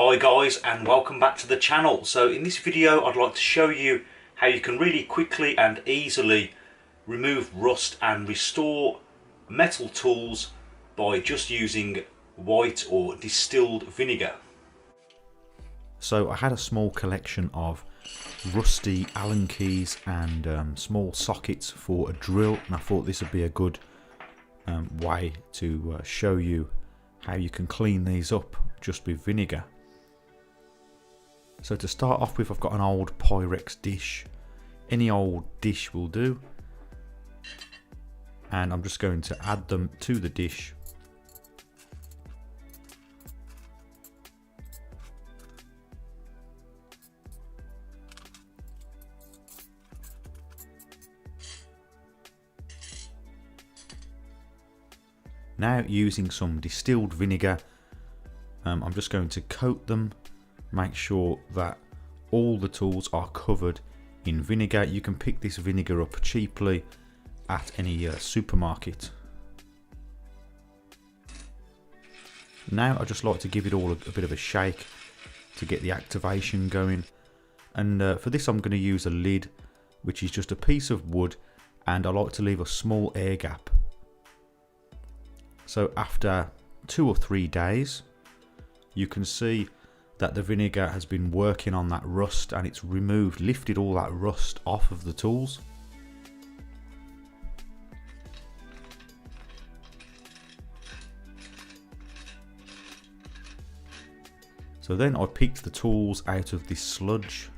Hi guys, and welcome back to the channel. So in this video I'd like to show you how you can really quickly and easily remove rust and restore metal tools by just using white or distilled vinegar. So I had a small collection of rusty Allen keys and small sockets for a drill, and I thought this would be a good way to show you how you can clean these up just with vinegar. So to start off with, I've got an old Pyrex dish. Any old dish will do, and I'm just going to add them to the dish. Now, using some distilled vinegar, I'm just going to coat them, make sure that all the tools are covered in vinegar. You can pick this vinegar up cheaply at any supermarket. Now I just like to give it all a bit of a shake to get the activation going, and for this I'm going to use a lid, which is just a piece of wood, and I like to leave a small air gap. So after 2 or 3 days, you can see that the vinegar has been working on that rust, and it's lifted all that rust off of the tools. So then I picked the tools out of this sludge,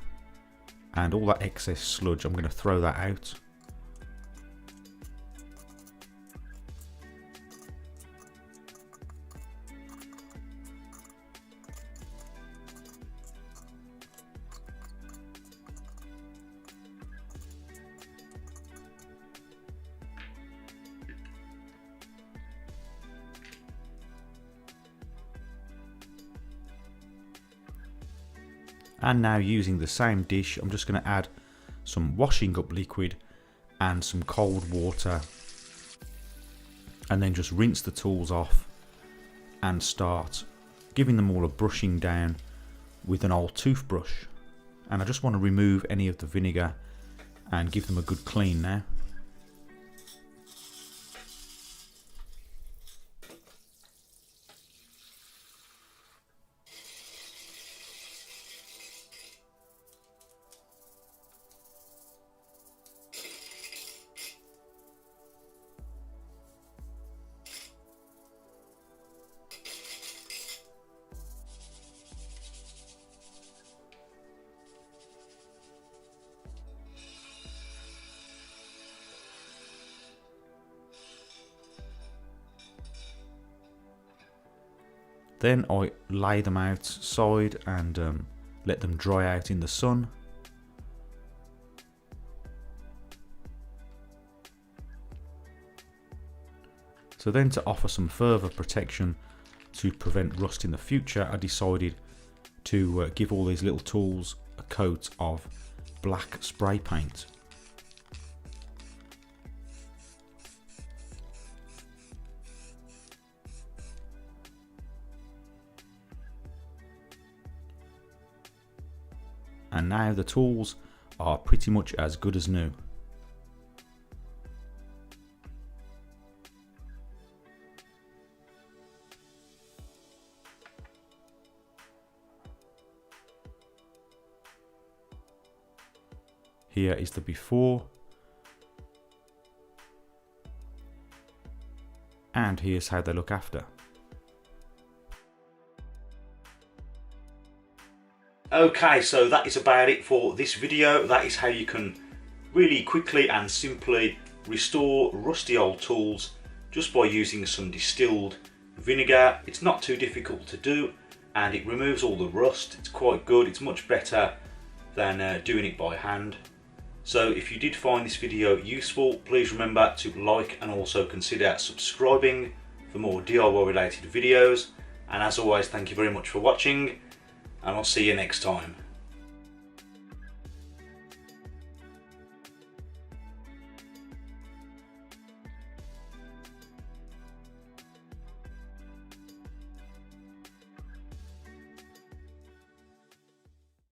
and all that excess sludge, I'm going to throw that out. And now, using the same dish, I'm just going to add some washing up liquid and some cold water, and then just rinse the tools off and start giving them all a brushing down with an old toothbrush. And I just want to remove any of the vinegar and give them a good clean now. Then I lay them outside and let them dry out in the sun. So then, to offer some further protection to prevent rust in the future, I decided to give all these little tools a coat of black spray paint. And now the tools are pretty much as good as new. Here is the before, and here's how they look after. Okay, so that is about it for this video. That is how you can really quickly and simply restore rusty old tools just by using some distilled vinegar. It's not too difficult to do, and it removes all the rust. It's quite good. It's much better than doing it by hand. So if you did find this video useful, please remember to like and also consider subscribing for more DIY related videos. And as always, thank you very much for watching, and I'll see you next time.